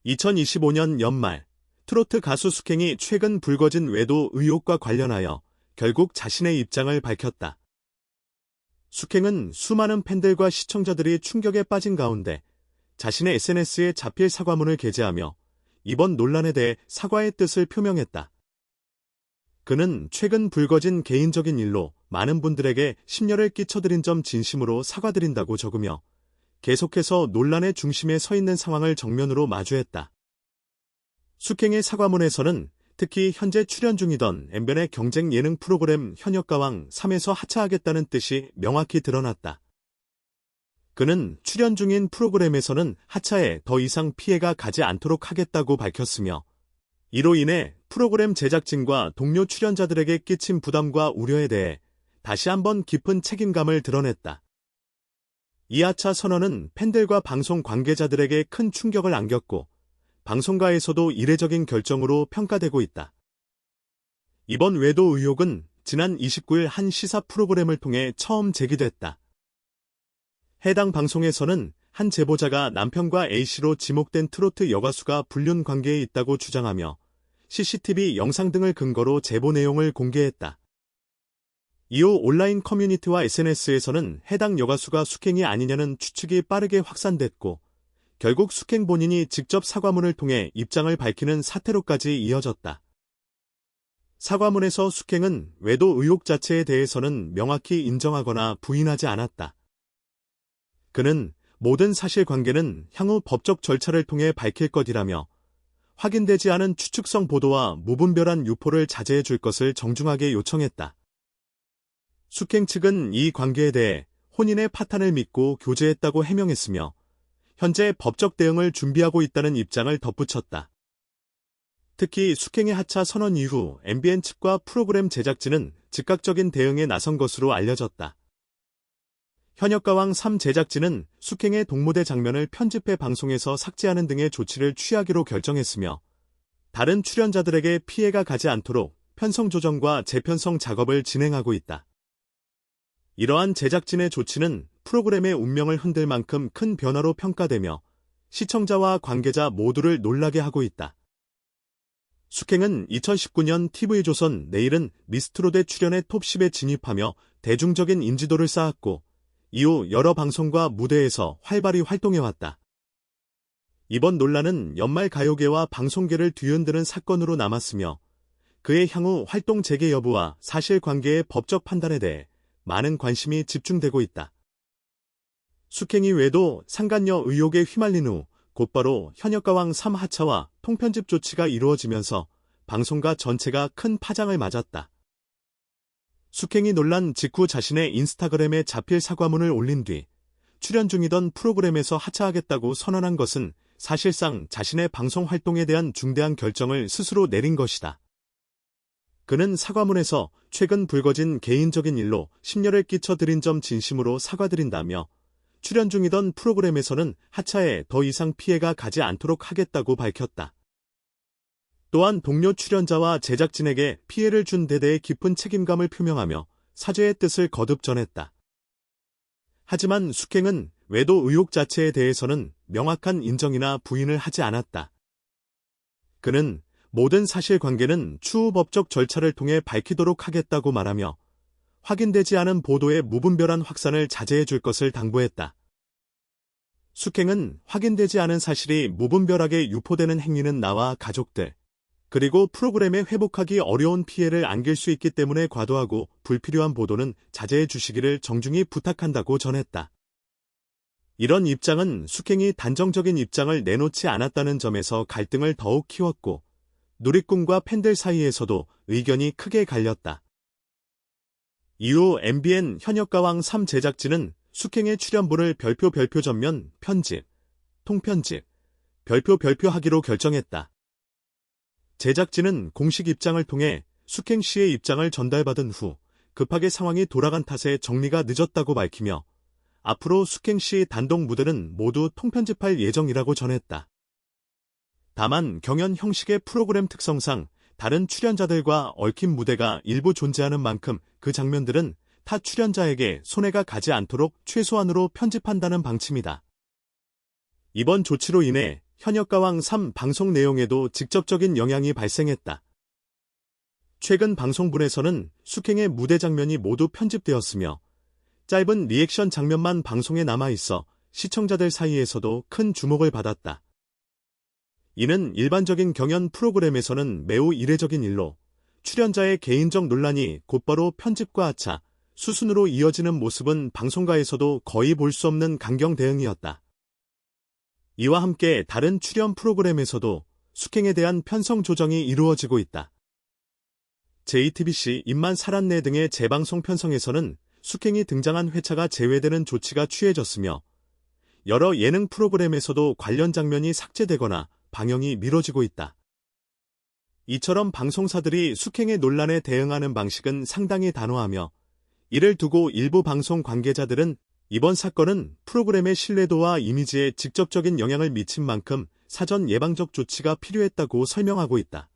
2025년 연말, 트로트 가수 숙행이 최근 불거진 외도 의혹과 관련하여 결국 자신의 입장을 밝혔다. 숙행은 수많은 팬들과 시청자들이 충격에 빠진 가운데 자신의 SNS에 자필 사과문을 게재하며 이번 논란에 대해 사과의 뜻을 표명했다. 그는 최근 불거진 개인적인 일로 많은 분들에게 심려를 끼쳐드린 점 진심으로 사과드린다고 적으며 계속해서 논란의 중심에 서 있는 상황을 정면으로 마주했다. 숙행의 사과문에서는 특히 현재 출연 중이던 엠변의 경쟁 예능 프로그램 현역가왕 3에서 하차하겠다는 뜻이 명확히 드러났다. 그는 출연 중인 프로그램에서는 하차해 더 이상 피해가 가지 않도록 하겠다고 밝혔으며 이로 인해 프로그램 제작진과 동료 출연자들에게 끼친 부담과 우려에 대해 다시 한번 깊은 책임감을 드러냈다. 이 하차 선언은 팬들과 방송 관계자들에게 큰 충격을 안겼고 방송가에서도 이례적인 결정으로 평가되고 있다. 이번 외도 의혹은 지난 29일 한 시사 프로그램을 통해 처음 제기됐다. 해당 방송에서는 한 제보자가 남편과 A씨로 지목된 트로트 여가수가 불륜 관계에 있다고 주장하며 CCTV 영상 등을 근거로 제보 내용을 공개했다. 이후 온라인 커뮤니티와 SNS에서는 해당 여가수가 숙행이 아니냐는 추측이 빠르게 확산됐고 결국 숙행 본인이 직접 사과문을 통해 입장을 밝히는 사태로까지 이어졌다. 사과문에서 숙행은 외도 의혹 자체에 대해서는 명확히 인정하거나 부인하지 않았다. 그는 모든 사실관계는 향후 법적 절차를 통해 밝힐 것이라며 확인되지 않은 추측성 보도와 무분별한 유포를 자제해 줄 것을 정중하게 요청했다. 숙행 측은 이 관계에 대해 혼인의 파탄을 믿고 교제했다고 해명했으며 현재 법적 대응을 준비하고 있다는 입장을 덧붙였다. 특히 숙행의 하차 선언 이후 MBN 측과 프로그램 제작진은 즉각적인 대응에 나선 것으로 알려졌다. 현역가왕 3 제작진은 숙행의 동무대 장면을 편집해 방송에서 삭제하는 등의 조치를 취하기로 결정했으며 다른 출연자들에게 피해가 가지 않도록 편성 조정과 재편성 작업을 진행하고 있다. 이러한 제작진의 조치는 프로그램의 운명을 흔들 만큼 큰 변화로 평가되며 시청자와 관계자 모두를 놀라게 하고 있다. 숙행은 2019년 TV조선 내일은 미스트롯에 출연해 톱10에 진입하며 대중적인 인지도를 쌓았고 이후 여러 방송과 무대에서 활발히 활동해왔다. 이번 논란은 연말 가요계와 방송계를 뒤흔드는 사건으로 남았으며 그의 향후 활동 재개 여부와 사실관계의 법적 판단에 대해 많은 관심이 집중되고 있다. 숙행이 외도 상간녀 의혹에 휘말린 후 곧바로 현역가왕 3 하차와 통편집 조치가 이루어지면서 방송가 전체가 큰 파장을 맞았다. 숙행이 논란 직후 자신의 인스타그램에 자필 사과문을 올린 뒤 출연 중이던 프로그램에서 하차하겠다고 선언한 것은 사실상 자신의 방송 활동에 대한 중대한 결정을 스스로 내린 것이다. 그는 사과문에서 최근 불거진 개인적인 일로 심려를 끼쳐드린 점 진심으로 사과드린다며 출연 중이던 프로그램에서는 하차해 더 이상 피해가 가지 않도록 하겠다고 밝혔다. 또한 동료 출연자와 제작진에게 피해를 준 데 대해 깊은 책임감을 표명하며 사죄의 뜻을 거듭 전했다. 하지만 숙행은 외도 의혹 자체에 대해서는 명확한 인정이나 부인을 하지 않았다. 그는 모든 사실관계는 추후 법적 절차를 통해 밝히도록 하겠다고 말하며 확인되지 않은 보도의 무분별한 확산을 자제해 줄 것을 당부했다. 숙행은 확인되지 않은 사실이 무분별하게 유포되는 행위는 나와 가족들, 그리고 프로그램에 회복하기 어려운 피해를 안길 수 있기 때문에 과도하고 불필요한 보도는 자제해 주시기를 정중히 부탁한다고 전했다. 이런 입장은 숙행이 단정적인 입장을 내놓지 않았다는 점에서 갈등을 더욱 키웠고 누리꾼과 팬들 사이에서도 의견이 크게 갈렸다. 이후 MBN 현역가왕 3 제작진은 숙행의 출연분을 별표 전면 편집, 통편집, 별표 하기로 결정했다. 제작진은 공식 입장을 통해 숙행 씨의 입장을 전달받은 후 급하게 상황이 돌아간 탓에 정리가 늦었다고 밝히며 앞으로 숙행 씨 단독 무대는 모두 통편집할 예정이라고 전했다. 다만 경연 형식의 프로그램 특성상 다른 출연자들과 얽힌 무대가 일부 존재하는 만큼 그 장면들은 타 출연자에게 손해가 가지 않도록 최소한으로 편집한다는 방침이다. 이번 조치로 인해 현역가왕 3 방송 내용에도 직접적인 영향이 발생했다. 최근 방송분에서는 숙행의 무대 장면이 모두 편집되었으며 짧은 리액션 장면만 방송에 남아있어 시청자들 사이에서도 큰 주목을 받았다. 이는 일반적인 경연 프로그램에서는 매우 이례적인 일로 출연자의 개인적 논란이 곧바로 편집과 하차, 수순으로 이어지는 모습은 방송가에서도 거의 볼 수 없는 강경 대응이었다. 이와 함께 다른 출연 프로그램에서도 숙행에 대한 편성 조정이 이루어지고 있다. JTBC 입만 살았네 등의 재방송 편성에서는 숙행이 등장한 회차가 제외되는 조치가 취해졌으며 여러 예능 프로그램에서도 관련 장면이 삭제되거나 방영이 미뤄지고 있다. 이처럼 방송사들이 숙행의 논란에 대응하는 방식은 상당히 단호하며 이를 두고 일부 방송 관계자들은 이번 사건은 프로그램의 신뢰도와 이미지에 직접적인 영향을 미친 만큼 사전 예방적 조치가 필요했다고 설명하고 있다.